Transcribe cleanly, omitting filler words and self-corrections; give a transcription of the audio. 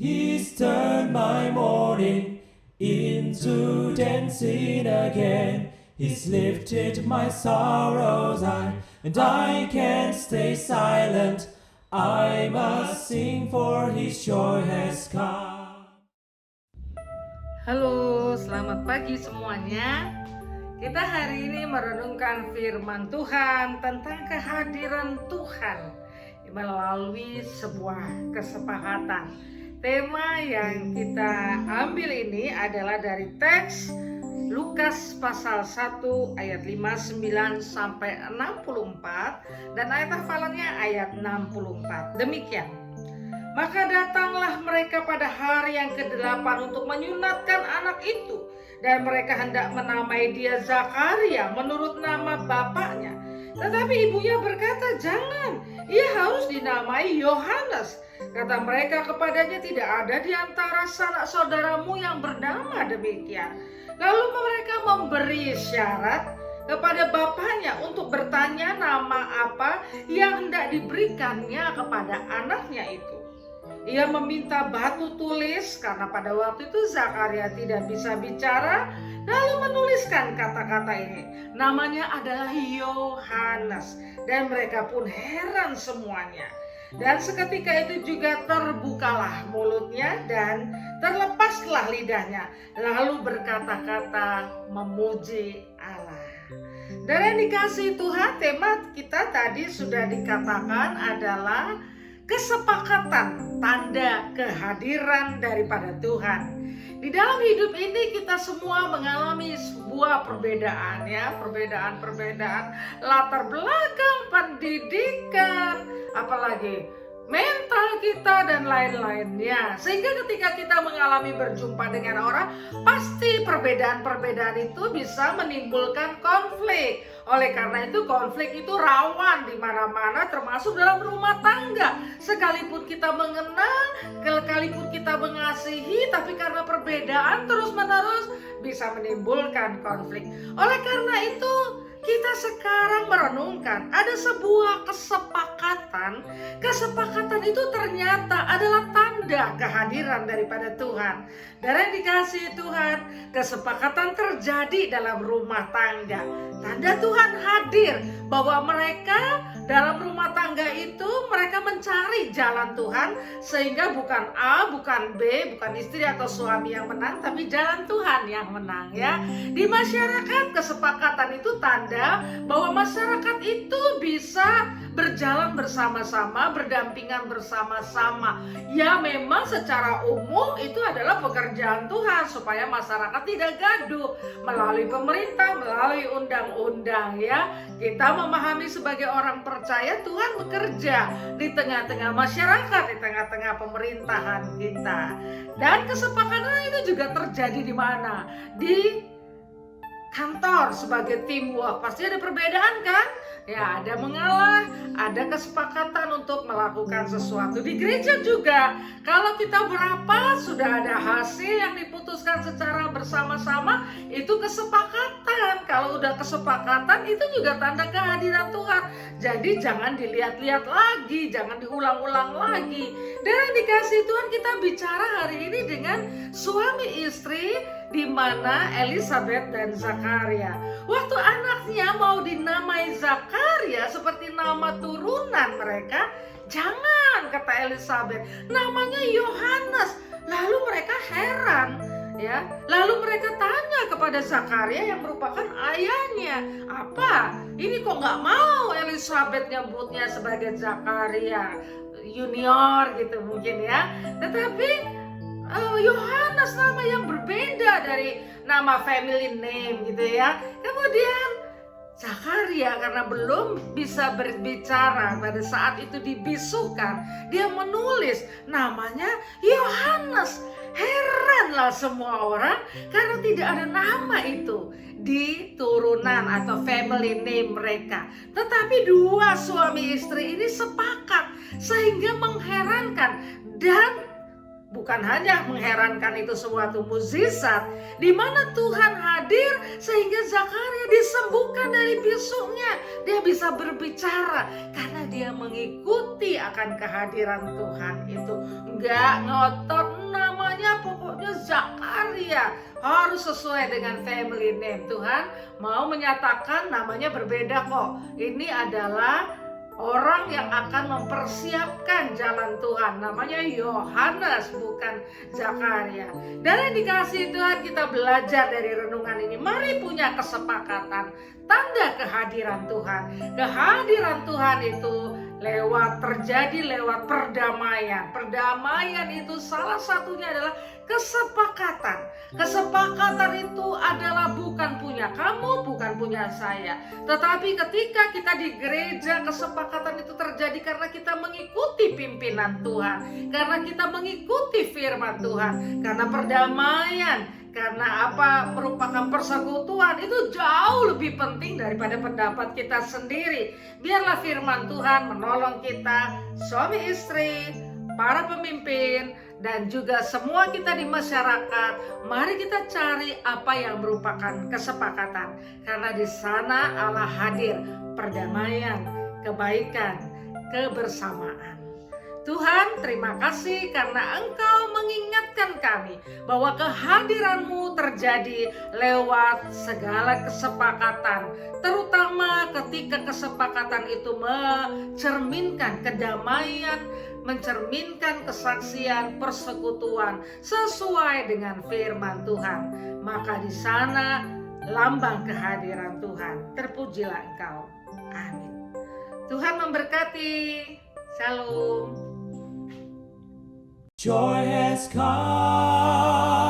He's turned my mourning into dancing again. He's lifted my sorrows high, and I can't stay silent. I must sing, for His joy has come. Halo, selamat pagi semuanya. Kita hari ini merenungkan firman Tuhan tentang kehadiran Tuhan melalui sebuah kesepakatan. Tema yang kita ambil ini adalah dari teks Lukas pasal 1 ayat 59 sampai 64 dan ayat hafalannya ayat 64. Demikian. Maka datanglah mereka pada hari yang ke-8 untuk menyunatkan anak itu, dan mereka hendak menamai dia Zakaria menurut nama bapaknya. Tetapi ibunya berkata, "Jangan, ia harus dinamai Yohanes." Kata mereka kepadanya, "Tidak ada di antara sanak saudaramu yang bernama demikian." Lalu mereka memberi syarat kepada bapaknya untuk bertanya nama apa yang hendak diberikannya kepada anaknya itu. Ia meminta batu tulis karena pada waktu itu Zakaria tidak bisa bicara, lalu menuliskan kata-kata ini. Namanya adalah Yohanes, dan mereka pun heran semuanya. Dan seketika itu juga terbukalah mulutnya dan terlepaslah lidahnya, lalu berkata-kata memuji Allah. Dan yang dikasihi Tuhan, tema kita tadi sudah dikatakan adalah kesepakatan, tanda kehadiran daripada Tuhan. Di dalam hidup ini kita semua mengalami sebuah perbedaan, ya, perbedaan latar belakang, pendidikan, apalagi mental kita dan lain-lainnya. Sehingga ketika kita mengalami berjumpa dengan orang, pasti perbedaan-perbedaan itu bisa menimbulkan konflik. Oleh karena itu konflik itu rawan di mana-mana, termasuk dalam rumah tangga. Sekalipun kita mengenal, sekalipun kita mengasihi, tapi karena perbedaan terus-menerus bisa menimbulkan konflik. Oleh karena itu kita sekarang merenungkan ada sebuah kesepakatan. Kesepakatan itu ternyata adalah tanda kehadiran daripada Tuhan. Dan yang dikasihi Tuhan, kesepakatan terjadi dalam rumah tangga. Tanda Tuhan hadir bahwa mereka dalam rumah tangga itu mereka mencari jalan Tuhan, sehingga bukan A, bukan B, bukan istri atau suami yang menang, tapi jalan Tuhan yang menang, ya. Di masyarakat kesepakatan itu tanda bahwa masyarakat itu bisa berjalan bersama-sama, berdampingan bersama-sama. Ya, memang secara umum itu adalah pekerjaan Tuhan supaya masyarakat tidak gaduh melalui pemerintah, melalui undang-undang, ya. Kita memahami sebagai orang percaya Tuhan bekerja di tengah-tengah masyarakat, di tengah-tengah pemerintahan kita. Dan kesepakatan itu juga terjadi di mana? Di kantor sebagai teamwork. Pasti ada perbedaan kan? Ya, ada mengalah, ada kesepakatan untuk melakukan sesuatu. Di gereja juga, kalau kita berapa sudah ada hasil yang diputuskan secara bersama-sama, itu kesepakatan. Kalau udah kesepakatan, itu juga tanda kehadiran Tuhan. Jadi jangan dilihat-lihat lagi, jangan diulang-ulang lagi. Dan yang dikasih Tuhan, kita bicara hari ini dengan suami istri, di mana Elisabeth dan Zakaria. Waktu anaknya mau dinamai Zakaria seperti nama turunan mereka, "Jangan," kata Elisabeth, "namanya Yohanes." Lalu mereka heran, ya. Lalu mereka tanya kepada Zakaria yang merupakan ayahnya, "Apa? Ini kok nggak mau Elisabeth nyebutnya sebagai Zakaria junior gitu mungkin, ya. Tetapi Yohanes nama yang berbeda dari nama family name gitu, ya. Kemudian Zakaria karena belum bisa berbicara pada saat itu dibisukan, dia menulis namanya Yohanes. Heranlah semua orang karena tidak ada nama itu di turunan atau family name mereka. Tetapi dua suami istri ini sepakat sehingga mengherankan. Dan bukan hanya mengherankan, itu suatu mukjizat di mana Tuhan hadir sehingga Zakaria disembuhkan dari bisuknya. Dia bisa berbicara karena dia mengikuti akan kehadiran Tuhan itu. Enggak ngotot, Iya, harus sesuai dengan family name. Tuhan mau menyatakan namanya berbeda kok. Ini adalah orang yang akan mempersiapkan jalan Tuhan. Namanya Yohanes, bukan Zakaria. Dan yang dikasihi Tuhan, kita belajar dari renungan ini. Mari punya kesepakatan, tanda kehadiran Tuhan. Kehadiran Tuhan itu terjadi lewat perdamaian. Perdamaian itu salah satunya adalah kesepakatan. Kesepakatan itu adalah bukan punya kamu, bukan punya saya. Tetapi ketika kita di gereja, kesepakatan itu terjadi karena kita mengikuti pimpinan Tuhan, karena kita mengikuti firman Tuhan, karena perdamaian. Karena merupakan persekutuan itu jauh lebih penting daripada pendapat kita sendiri. Biarlah firman Tuhan menolong kita, suami istri, para pemimpin, dan juga semua kita di masyarakat. Mari kita cari apa yang merupakan kesepakatan, karena di sana Allah hadir, perdamaian, kebaikan, kebersamaan. Tuhan, terima kasih karena Engkau mengingatkan kami bahwa kehadiran-Mu terjadi lewat segala kesepakatan, terutama ketika kesepakatan itu mencerminkan kedamaian, mencerminkan kesaksian, persekutuan sesuai dengan firman Tuhan. Maka di sana lambang kehadiran Tuhan. Terpujilah Engkau. Amin. Tuhan memberkati. Shalom. Joy has come.